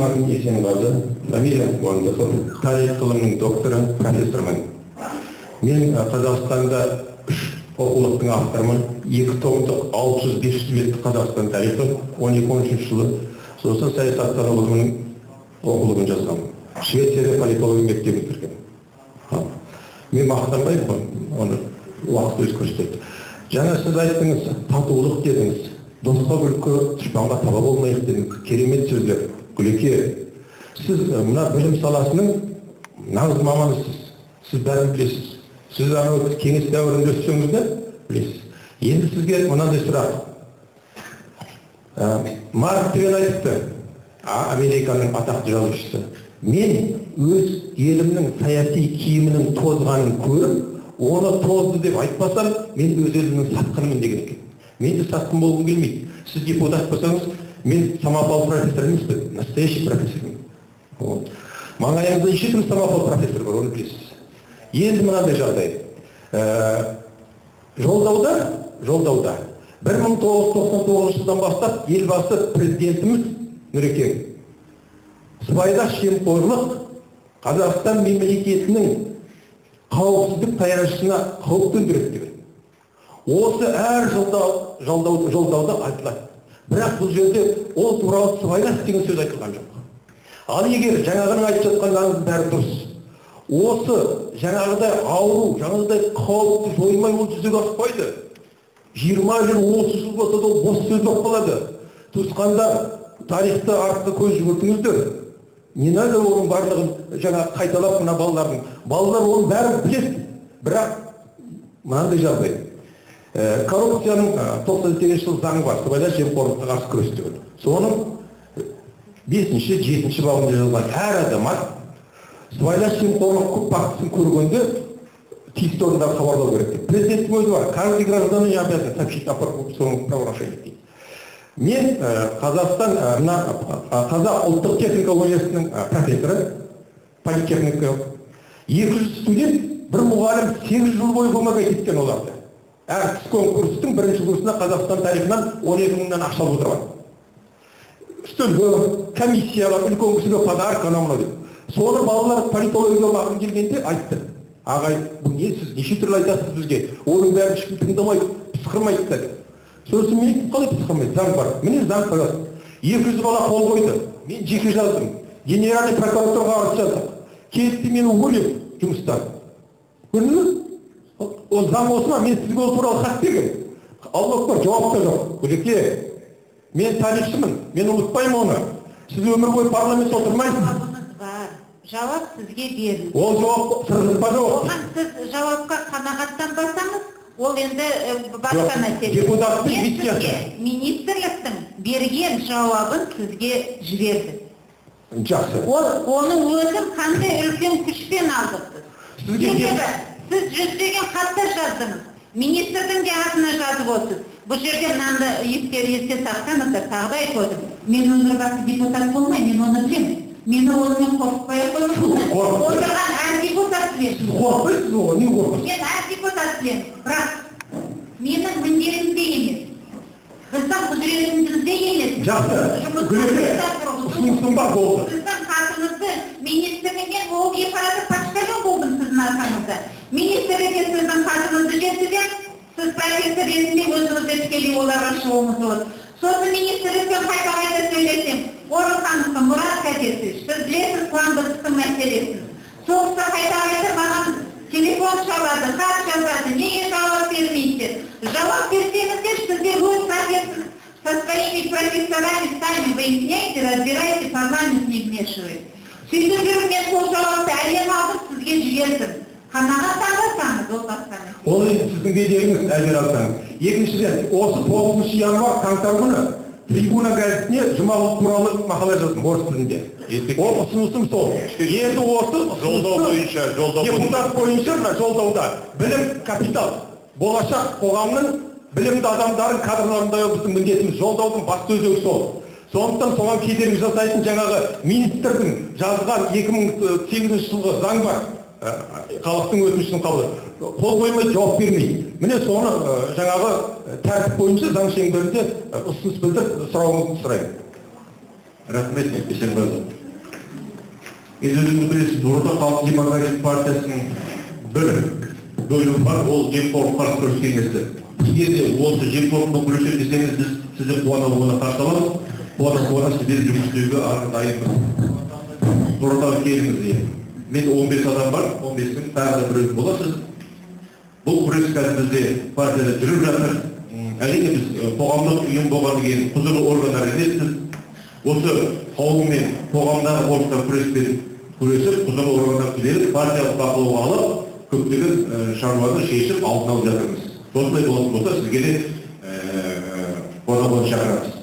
Атын Есенғазы, фамилия Муандасов, тарих ғылымының докторы, профессормын. Мен Қазақстанда 3 оқулықтың авторымын. 2 томдық 600-500 беттік Қазақстан тарихы 12-13 жылы сосын саясаттану ғылымының оқулығын жазғам. Швецияда политология мектебін бітіргем. Мен мақтанбаймын, оны уақыт өз көрсетеді. Жаңа сіз айттыңыз, татулық дедіңіз. Досқа күлкі, дұшпанға таба болмайық дедіңіз. Керемет сөздер. Күлеке, сіз мына білім саласының нағыз маманысыз. Сіз бәрін білесіз. Сіз кеңес дәуірінде өссеңіз де білесіз. Енді сізге мынандай сұрақ. Марк Твен айтыпты, Американың атақты жазушысы. Мен өз елімнің саяси киімінің тозғанын көріп, оны тозды деп айтпасам, мен өз елімнің сатқынымын деген екен. Мен де сатқын болғым келмейді. Сіз депутат болсаңыз, мен самопал профессор емеспін, настоящий профессормын. Маңайыңызда неше самопал профессор бар, оны білесіз. Енді мынандай жағдай. Жолдауда 1999 жылдан бастап елбасы президентіміз Нұрекең сыбайлас жемқорлық Қазақстан мемлекетінің қауіпсіздік таянышына қауіп төндіреді деген. Осы әр жолдауда айтылады. Бірақ бұл жерде ол туралы сыбайлас деген сөз айтылған жоқ. Ал егер жаңағының айтып жатқандарыңыз бәрі дұрыс. Осы жаңағыдай ауру, жаңағыдай қауіпті жоймай ол жүзеге аспайды. 20 жыл, 30 жыл болса да бос сөз болып қалады. Туысқандар, тарихты артқа көз жүгіртіңіздер. Не надо оның барлығын жаңа қайталап мына балалардың. Балалар оның бәрін біледі. Бірақ мынандай жағдай. Коррупцияның 92 жыл заңы бар, сыбайлас жемқорлыққа қарсы күрес деген. Соның 5-7 бабында жазылған әр азамат сыбайлас жемқорлық көп фактісін көргенде тиісті орындарға хабарлау керек. Президенттің өзі бар, каждый гражданин обязан сообщить о своем правонарушении. Мен Қазақ ұлттық техника университетінің профессоры, политехника. 200 студент, бір мұғалім 8 жыл бойы болмай кеткен оларды. Әр конкурстың бірінші курсына Қазақстан тарихынан 12 мыңнан ақша алып отырған. Үстелге, комиссияға, үлкен кісіге подарок анау деп. Соны балалар политологияға бағын келгенде айтты. Ағай, бұл не сіз, неше түрлі айтасыз бізге? Оның бәрін ешкім тыңдамайды, пысқырмайды деді. Сосын мен қалай пысқырмайды? Заң бар. Міне заң қояды. 200 бала қол қойды. Мен жеке жаздым. Генеральный прокуратураға арыз жаздық. Келді мені уволив жұмыстан. Көрдіңіз? Ол заң осы ма? Мен сізге ол туралы хат берген. Аллах бар, жауап та жоқ. Күлеке, мен тарихшымын. Мен ұмытпаймын оны. Сіз өмір бойы парламентте отырмайсыз. Жауап сізге берілді. Ол жауап сырғызба жауап. Оған сіз жауапқа қанағаттанбасаңыз, ол енді басқа мәселе. Депутаттың сізге министрліктің берген жауабын сізге жіберді. Жақсы. Оның өзін қандай үлкен күшпен алдыңыз. Сіз 100-деген хаттар жаздыңыз. Министрдің де атына жазып отырсыз. Бұл жерде мынаны есте сақтаңыздар, тағы да айтып отырмын. Мен өмірбақи депутат болмаймын, мен оны білемін. Мені онымен қорқытпай қойып отырған әр депутат білемін. Қорқыпсыз ғой, не қорқыпсыз? Мен әр депутат білемін, бірақ менің міндетімде емес. Біздің құзыретімізде емес. Жақсы, ұсынысым бар болды. Біздің хатымызды министрліктен ол аппараты почтальон болдым сіздің арқаңызда. Министрлікке сіздің хатыңызды жеткізген, сіз профессор ретінде өзіңізді тікелей оларға шығуыңыз болады. Сосын министрліктен қайта сөйлесем, Орынхановқа Мұрат Кәдесович, сіз білесіз қуандықтың мәселесін. Соғыста қайта маған телефон шалады, хат жазады, неге жауап бермейсіздер? Жауап берсеңіздер, сіздер өз профессор со своими профессорами сами выясняйте, разбирайте, парламент не вмешивает. Сөйтіп жүріп мен сол жауапты әлем алдым, сізге жібердім. Қанағаттанбасаңыз, ол басқа мәселе. Ол сіздің беделіңіз әлбер алсаңыз. Екіншіден, осы 9 январ қаңтар күні Трибуна газетіне Жұмағұл туралы мақала жаздым орыс тілінде. Ол ұсынысым сол. Енді осы депутат бойынша жолдауда білім капитал, болашақ қоғамның білімді адамдарын кадрларын даярлау біздің міндетіміз. Жолдаудың басты өзегі сол. Сондықтан соған кедергі жасайтын жаңағы министрдің жазған 2008 жылғы заң бар. Халықтың өтінішін қабылдайды. Қол қоймай жауап бермейді. Міне соны жаңағы тәртіп бойынша заң шеңберінде ұсыныс білдіріп сұрауыңызды сұраймын. Рахмет, Есенбазов. Енді өзіңіз білесіз, Орта Халық Демократиялық партиясының бір бөлімі бар, ол жемқорлыққа қарсы күрес кеңесі. Егер де осы жемқорлықпен күресемін десеңіз, біз сізді қуана қарсы аламыз, қуана сіздерді жұмыс істеуге дайынбыз. Орта келіңіз. Мен 15 адам бар, 15-тің тағы да біреу боласыз. Бұл күрес қазір бізде партияда жүріп жатыр. Әрине біз қоғамдық ұйым болғаннан кейін құзырлы органдар емеспіз. Осы қауыммен қоғамдағы орта күреспен күресіп, құзырлы органдар жіберіп, партиялық бақылауға алып, көптеген шаруаны шешіп алдын алып жатырмыз. Осындай болатын болса, сізге де қонақ шақырамыз.